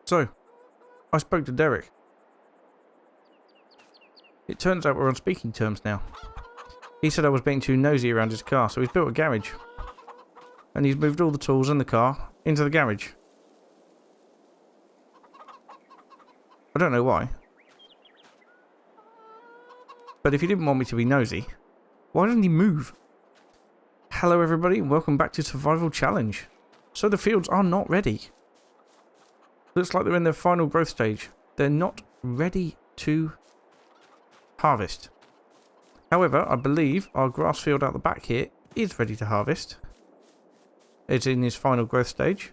So, I spoke to Derek. It turns out we're on speaking terms now. He said I was being too nosy around his car, so he's built a garage. And he's moved all the tools and the car into the garage. I don't know why. But if he didn't want me to be nosy, why didn't he move? Hello everybody and welcome back to Survival Challenge. So the fields are not ready. Looks like they're in their final growth stage. They're not ready to harvest. However, I believe our grass field out the back here is ready to harvest. It's in its final growth stage.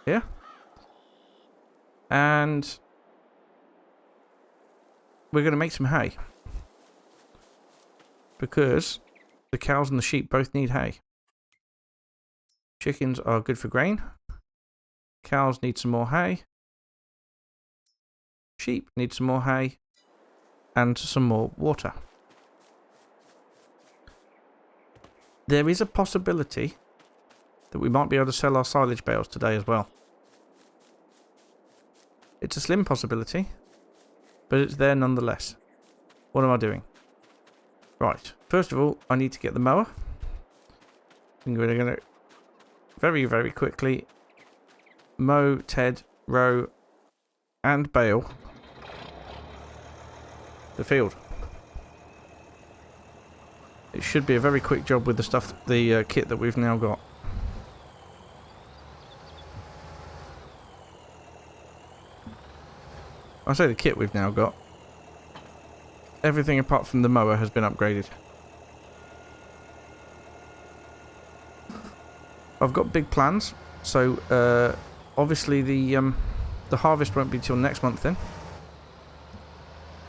Here. And we're going to make some hay. Because the cows and the sheep both need hay. Chickens are good for grain. Cows need some more hay. Sheep need some more hay. And some more water. There is a possibility that we might be able to sell our silage bales today as well. It's a slim possibility, but it's there nonetheless. What am I doing? Right, first of all, I need to get the mower. I'm going to very, very quickly mow, ted, row, and bale the field. It should be a very quick job with the stuff, the kit that we've now got. I say the kit we've now got. Everything apart from the mower has been upgraded. I've got big plans, so obviously the harvest won't be till next month then.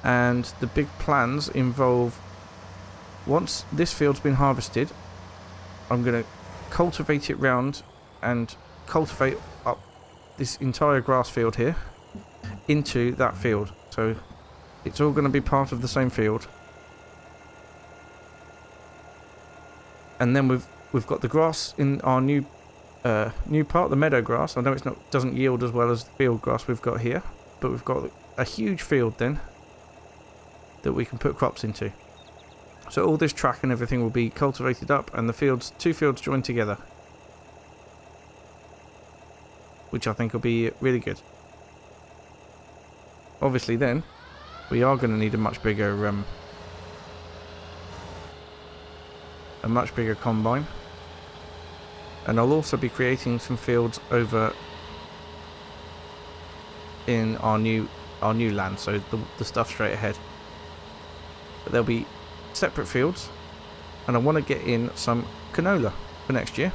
And the big plans involve, once this field's been harvested, I'm going to cultivate it round and cultivate up this entire grass field here into that field. So it's all going to be part of the same field. And then we've got the grass in our new part, the meadow grass. I know doesn't yield as well as the field grass we've got here, but we've got a huge field then that we can put crops into. So all this track and everything will be cultivated up, and the two fields joined together, which I think will be really good. Obviously then we are going to need a much bigger combine, and I'll also be creating some fields over in our new land, so the stuff straight ahead. But there'll be separate fields, and I want to get in some canola for next year.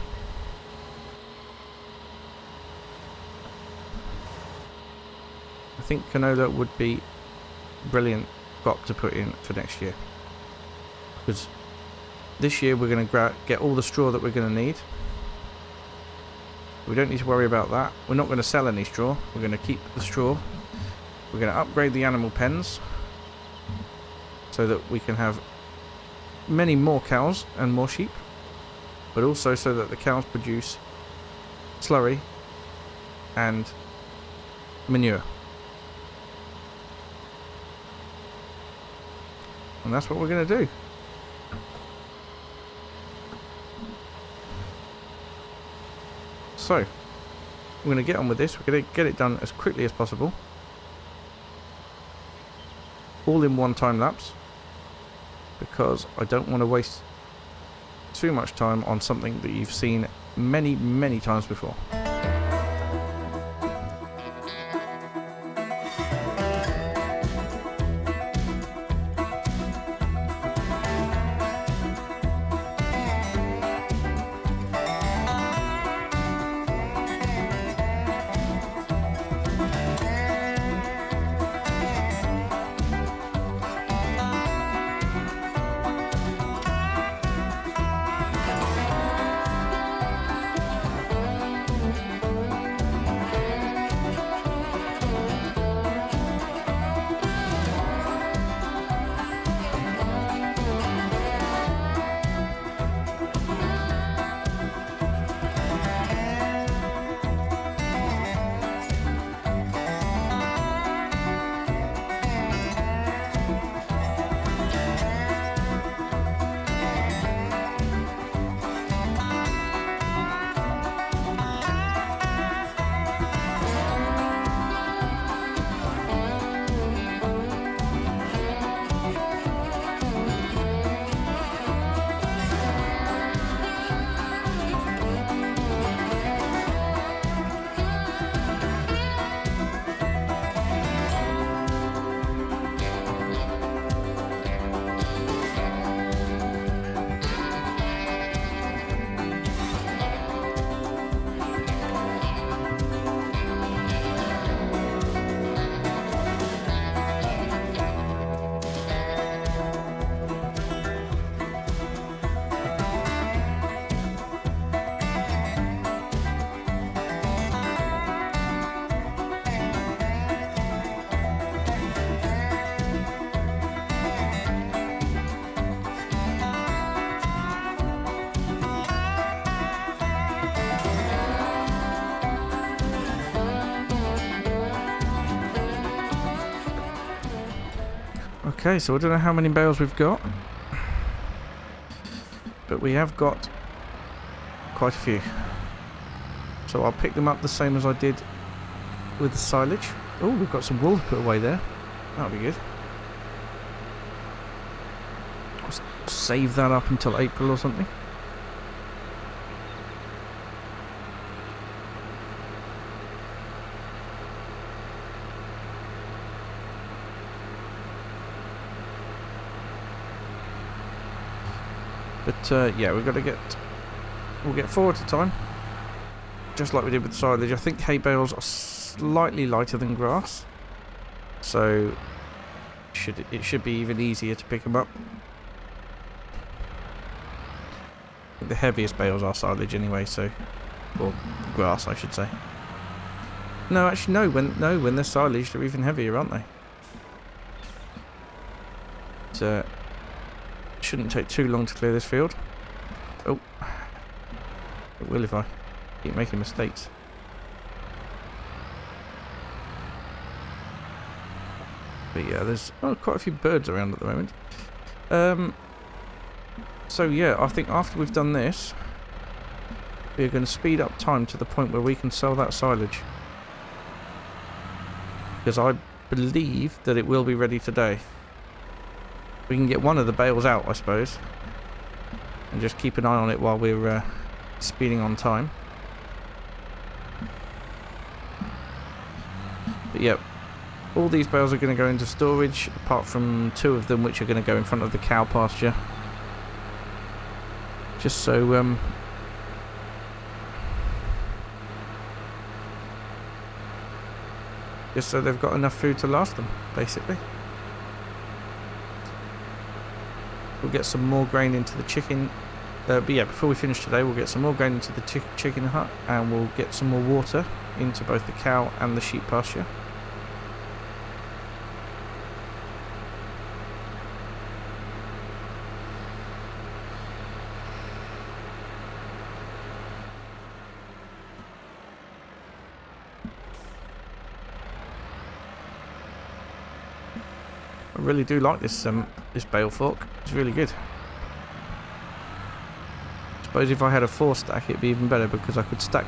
I think canola would be a brilliant crop to put in for next year, because this year we're going to get all the straw that we're going to need. We don't need to worry about that. We're not going to sell any straw. We're going to keep the straw. We're going to upgrade the animal pens so that we can have many more cows and more sheep, but also so that the cows produce slurry and manure. And that's what we're going to do. So, we're going to get on with this. We're going to get it done as quickly as possible. All in one time lapse. Because I don't want to waste too much time on something that you've seen many, many times before. Okay, so I don't know how many bales we've got, but we have got quite a few. So I'll pick them up the same as I did with the silage. Oh, we've got some wool to put away there. That'll be good. I'll save that up until April or something. But yeah, we've got to get. We'll get 4 at a time, just like we did with silage. I think hay bales are slightly lighter than grass, so it should be even easier to pick them up. I think the heaviest bales are silage anyway, so or grass, I should say. No, actually, no. When they're silage, they're even heavier, aren't they? So shouldn't take too long to clear this field. Oh, it will if I keep making mistakes. But yeah, there's quite a few birds around at the moment. So yeah, I think after we've done this, we're going to speed up time to the point where we can sell that silage, because I believe that it will be ready today. We can get one of the bales out, I suppose, and just keep an eye on it while we're speeding on time. But yeah, all these bales are going to go into storage, apart from 2 of them which are going to go in front of the cow pasture. Just so they've got enough food to last them, basically. We'll get some more grain into the chicken. But yeah, before we finish today, we'll get some more grain into the chicken hut, and we'll get some more water into both the cow and the sheep pasture. I really do like this bale fork. It's really good. I suppose if I had a 4 stack, it'd be even better, because I could stack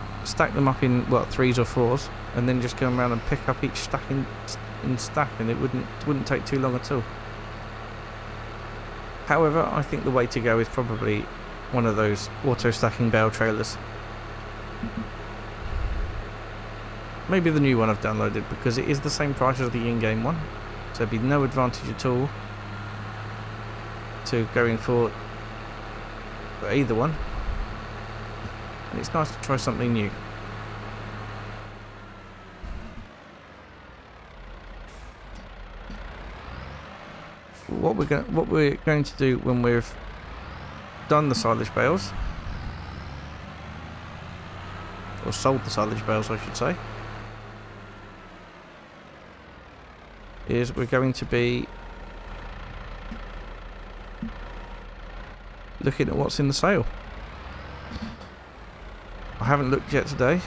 them up in 3s or 4s, and then just go around and pick up each stack in stack, and it wouldn't take too long at all. However, I think the way to go is probably one of those auto stacking bale trailers. Maybe the new one I've downloaded, because it is the same price as the in-game one. So there'd be no advantage at all to going for either one. And it's nice to try something new. What we're going to do when we've done the silage bales, or sold the silage bales, I should say, is we're going to be looking at what's in the sale. I haven't looked yet today.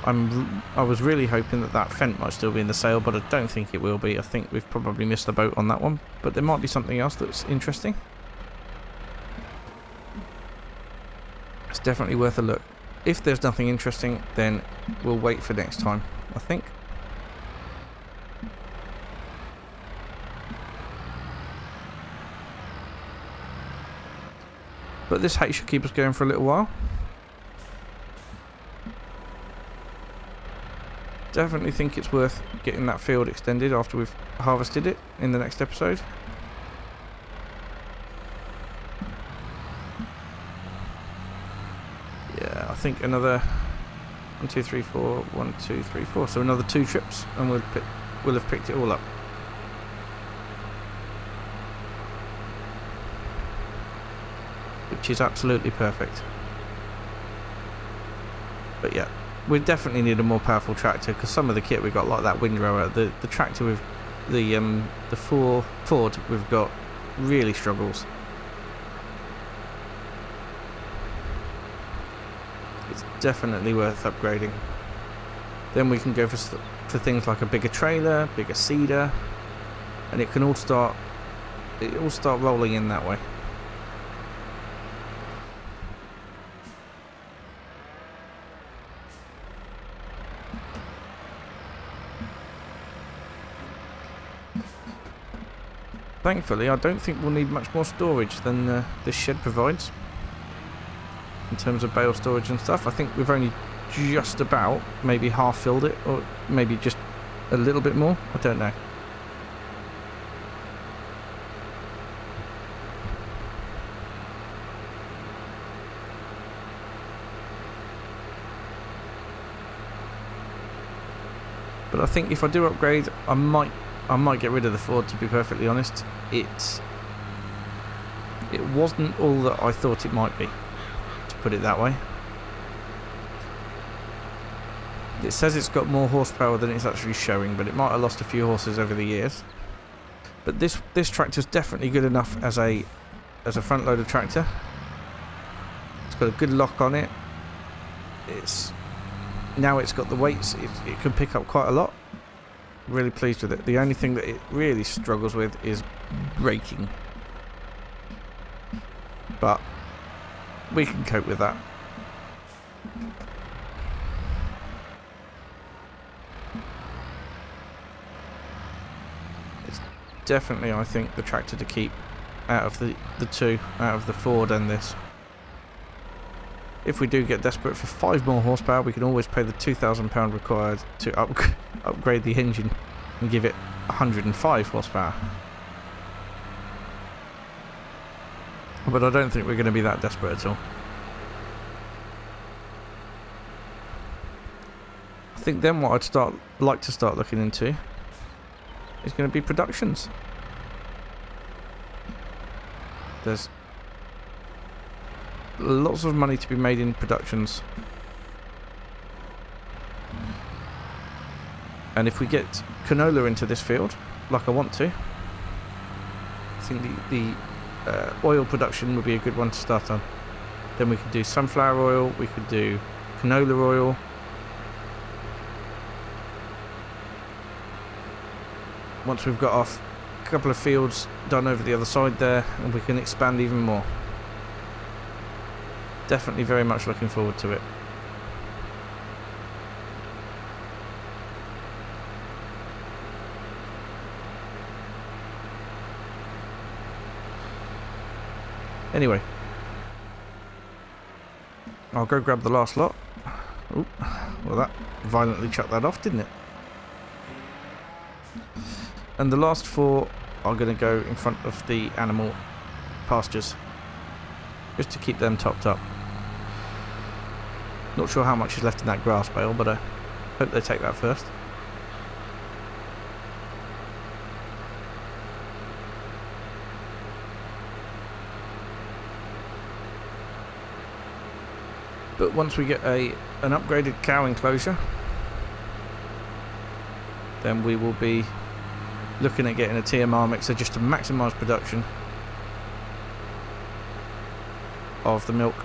I was really hoping that Fent might still be in the sale, but I don't think it will be. I think we've probably missed the boat on that one, but there might be something else that's interesting. It's definitely worth a look. If there's nothing interesting, then we'll wait for next time, I think. But this hay should keep us going for a little while. Definitely think it's worth getting that field extended after we've harvested it in the next episode. Yeah, I think another 1, 2, 3, 4, 1, 2, 3, 4. So another 2 trips, and we'll have picked it all up. Which is absolutely perfect. But yeah, we definitely need a more powerful tractor, because some of the kit we got, like that windrower, the tractor with the Ford we've got, really struggles. It's definitely worth upgrading. Then we can go for things like a bigger trailer, bigger seeder, and it all start rolling in that way. Thankfully, I don't think we'll need much more storage than this shed provides. In terms of bale storage and stuff, I think we've only just about maybe half filled it, or maybe just a little bit more. I don't know. But I think if I do upgrade, I might get rid of the Ford, to be perfectly honest. It wasn't all that I thought it might be, to put it that way. It says it's got more horsepower than it's actually showing, but it might have lost a few horses over the years. But this tractor's definitely good enough as a front loader tractor. It's got a good lock on it. Now it's got the weights, it can pick up quite a lot. Really pleased with it. The only thing that it really struggles with is braking. But we can cope with that. It's definitely, I think, the tractor to keep out of the two, out of the Ford and this. If we do get desperate for 5 more horsepower, we can always pay the £2,000 required to upgrade the engine and give it 105 horsepower. But I don't think we're going to be that desperate at all. I think then what I'd like to start looking into is going to be productions. There's lots of money to be made in productions, and if we get canola into this field like I want to, I think the oil production would be a good one to start on. Then we could do sunflower oil, we could do canola oil, once we've got off a couple of fields done over the other side there, and we can expand even more. Definitely very much looking forward to it. Anyway, I'll go grab the last lot. Ooh, well, that violently chucked that off, didn't it? And the last 4 are going to go in front of the animal pastures, just to keep them topped up. Not sure how much is left in that grass bale, but I hope they take that first. But once we get an upgraded cow enclosure, then we will be looking at getting a TMR mixer just to maximise production of the milk.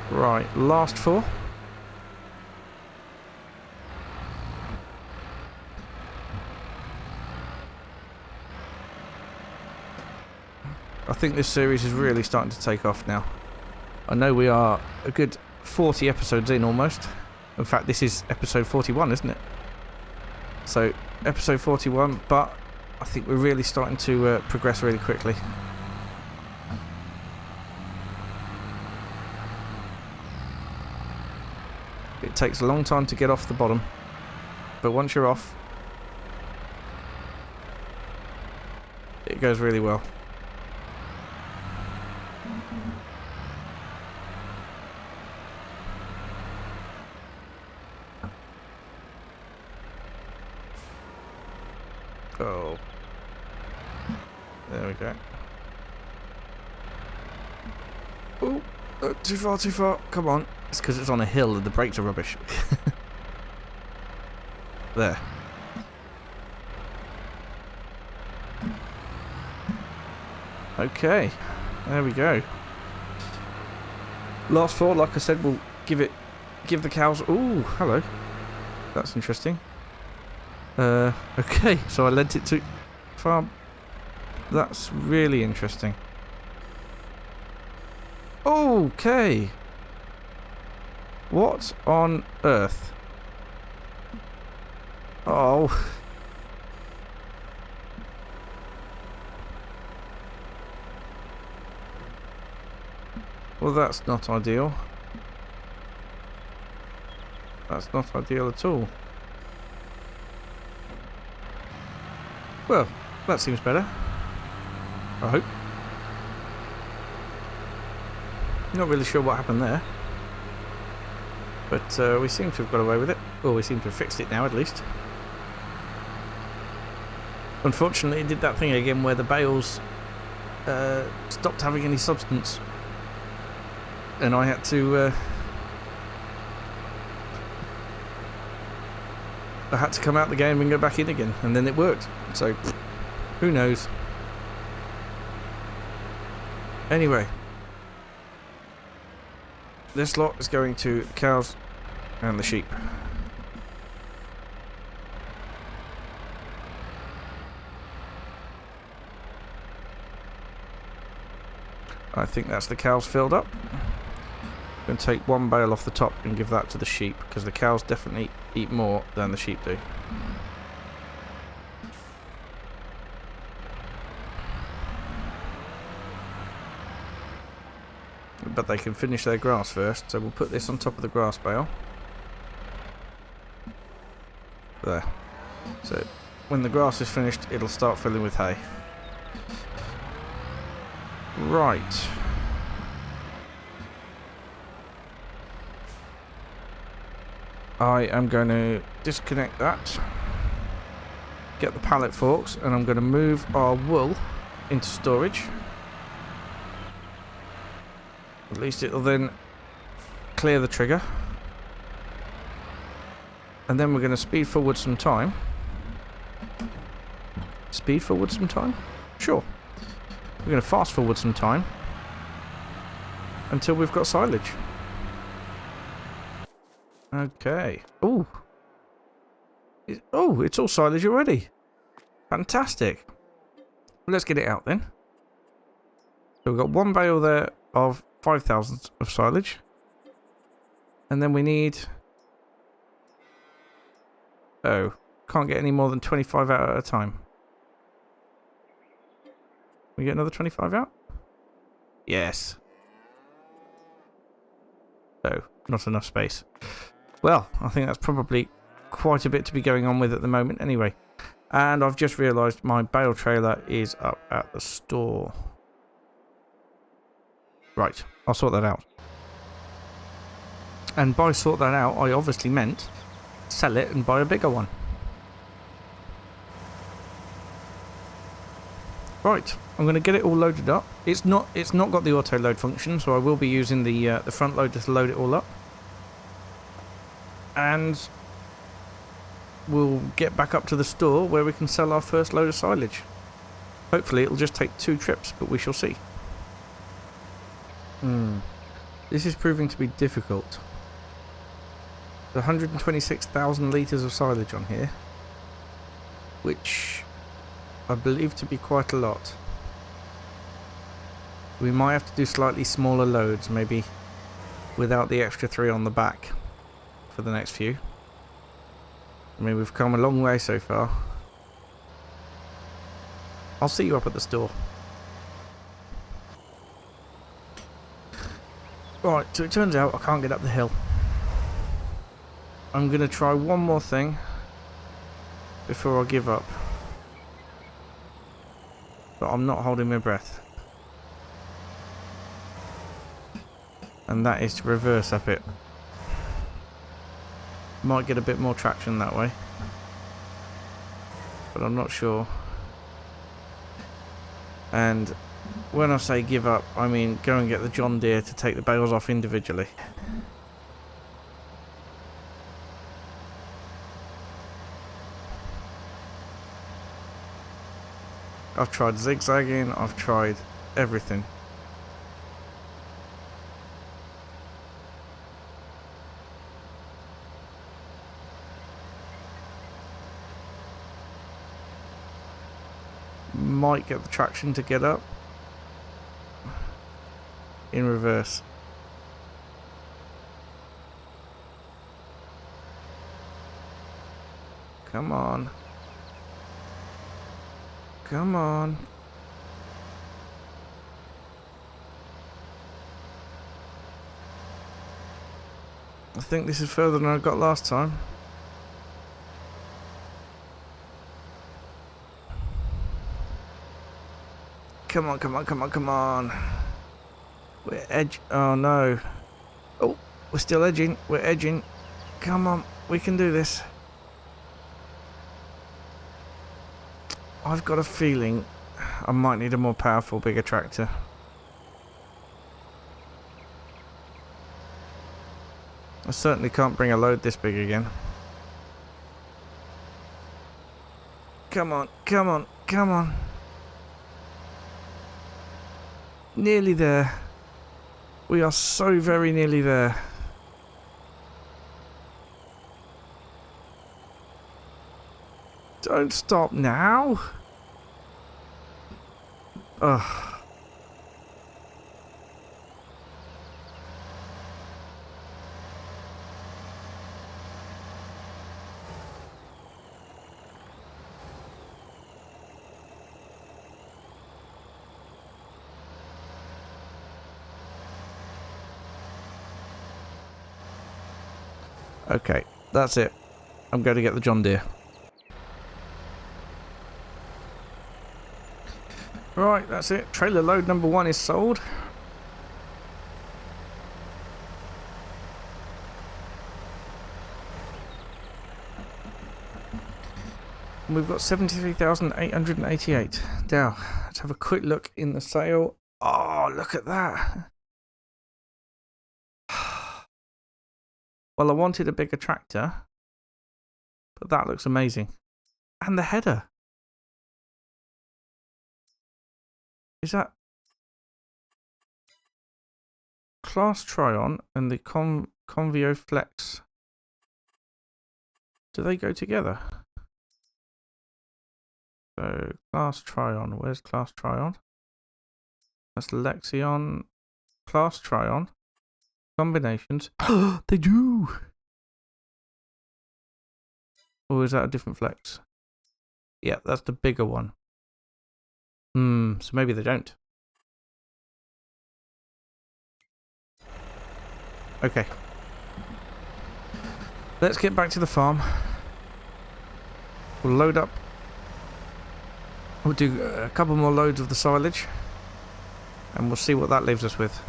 Right, last 4. I think this series is really starting to take off now. I know we are a good 40 episodes in almost. In fact, this is episode 41, isn't it? So, episode 41, but I think we're really starting to progress really quickly. It takes a long time to get off the bottom, but once you're off, it goes really well. Oh, there we go. Oh, too far, too far. Come on. It's because it's on a hill and the brakes are rubbish. There. Okay. There we go. Last 4, like I said, we'll give it give the cows... Ooh, hello. That's interesting. Okay, so I lent it to farm. That's really interesting. Okay. What on earth? Oh. Well, that's not ideal. That's not ideal at all. Well, that seems better. I hope. Not really sure what happened there. But we seem to have got away with it. Or we seem to have fixed it now, at least. Unfortunately, it did that thing again where the bales stopped having any substance. And I had to... I had to come out the game and go back in again. And then it worked. So, who knows? Anyway. This lot is going to the cows and the sheep. I think that's the cows filled up. I'm going to take one bale off the top and give that to the sheep, because the cows definitely eat more than the sheep do. But they can finish their grass first, so we'll put this on top of the grass bale. There. So when the grass is finished, it'll start filling with hay. Right. I am going to disconnect that, get the pallet forks, and I'm going to move our wool into storage. At least it'll then clear the trigger. And then we're going to speed forward some time. Speed forward some time? Sure. We're going to fast forward some time until we've got silage. Okay. Ooh. Oh, it's all silage already. Fantastic. Well, let's get it out then. So we've got one bale there of 5,000 of silage. And then we need... Oh, can't get any more than 25 out at a time. We get another 25 out? Yes. Oh, not enough space. Well, I think that's probably quite a bit to be going on with at the moment anyway. And I've just realised my bale trailer is up at the store. Right, I'll sort that out. And by sort that out, I obviously meant sell it and buy a bigger one. Right, I'm going to get it all loaded up. It's not got the auto load function, so I will be using the front loader to load it all up. And we'll get back up to the store where we can sell our first load of silage. Hopefully it'll just take 2 trips, but we shall see. This is proving to be difficult. 126,000 litres of silage on here, which I believe to be quite a lot. We might have to do slightly smaller loads, maybe without the extra 3 on the back for the next few. I mean, we've come a long way so far. I'll see you up at the store. Right, so it turns out I can't get up the hill. I'm going to try one more thing before I give up. But I'm not holding my breath. And that is to reverse up it. Might get a bit more traction that way. But I'm not sure. And when I say give up, I mean go and get the John Deere to take the bales off individually. I've tried zigzagging, I've tried everything. might get the traction to get up. In reverse. Come on. Come on. I think this is further than I got last time. Come on, come on, come on, come on. We're edge. Oh no. Oh, we're still edging. We're edging. Come on, we can do this. I've got a feeling I might need a more powerful, bigger tractor. I certainly can't bring a load this big again. Come on, come on, come on. Nearly there. We are so very nearly there. Don't stop now. Ugh. Okay, that's it. I'm going to get the John Deere. Right, that's it. Trailer load number 1 is sold. And we've got 73,888. Now, let's have a quick look in the sale. Oh, look at that. Well, I wanted a bigger tractor, but that looks amazing. And the header. Is that Class Tryon and the Convio Flex? Do they go together? So, Class Tryon. Where's Class Tryon? That's Lexion. Class Tryon. Combinations. They do! Or is that a different flex? Yeah, that's the bigger one. So maybe they don't. Okay. Let's get back to the farm. We'll load up. We'll do a couple more loads of the silage. And we'll see what that leaves us with.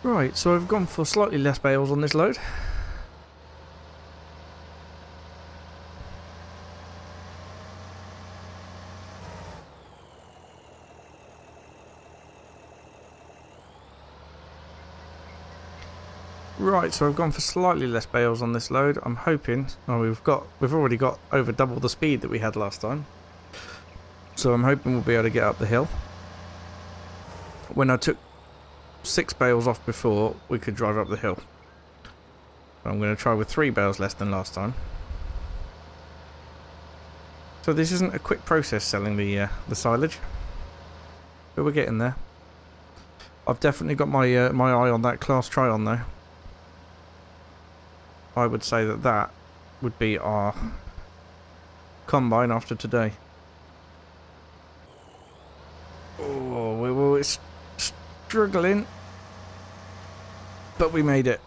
Right, so I've gone for slightly less bales on this load. Right, so I've gone for slightly less bales on this load. I'm hoping, well, we've already got over double the speed that we had last time. So I'm hoping we'll be able to get up the hill. When I took 6 bales off before, we could drive up the hill. I'm going to try with 3 bales less than last time. So this isn't a quick process selling the silage, but we're getting there. I've definitely got my my eye on that Class Tryon though. I would say that would be our combine after today. Oh, we were struggling, but we made it.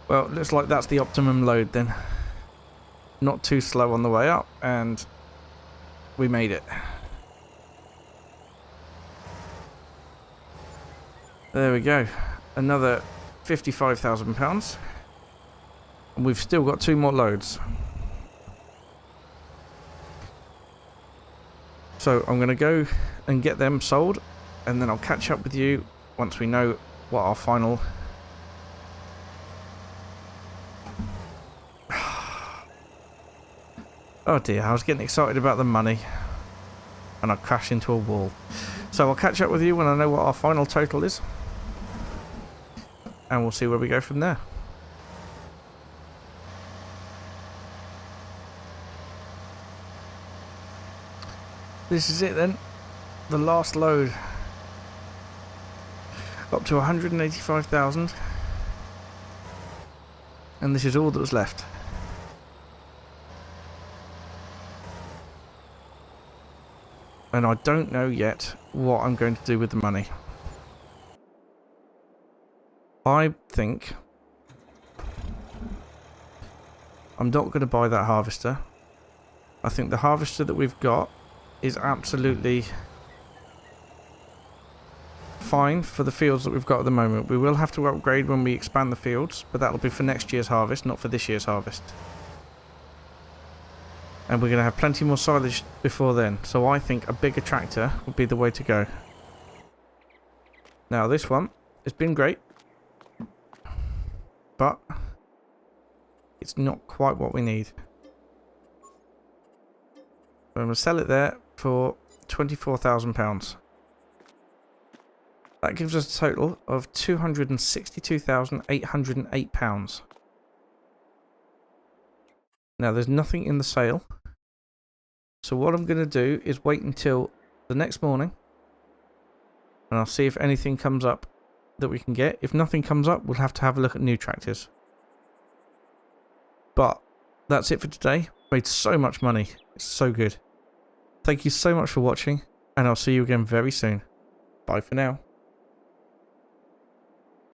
Well, looks like that's the optimum load then. Not too slow on the way up, and we made it. There we go. Another £55,000. And we've still got 2 more loads. So I'm going to go and get them sold, and then I'll catch up with you once we know what our final... Oh dear, I was getting excited about the money and I crashed into a wall. So I'll catch up with you when I know what our final total is. and we'll see where we go from there. This is it then. The last load. Up to 185,000. And this is all that was left. And I don't know yet what I'm going to do with the money. I think I'm not going to buy that harvester. I think the harvester that we've got is absolutely fine for the fields that we've got at the moment. We will have to upgrade when we expand the fields, but that'll be for next year's harvest, not for this year's harvest. And we're going to have plenty more silage before then. So I think a bigger tractor would be the way to go. Now this one has been great, but it's not quite what we need. I'm going to sell it there for £24,000. That gives us a total of £262,808. Now there's nothing in the sale. So what I'm going to do is wait until the next morning. And I'll see if anything comes up that we can get. If nothing comes up, we'll have to have a look at new tractors. But that's it for today. Made so much money. It's so good. Thank you so much for watching. And I'll see you again very soon. Bye for now.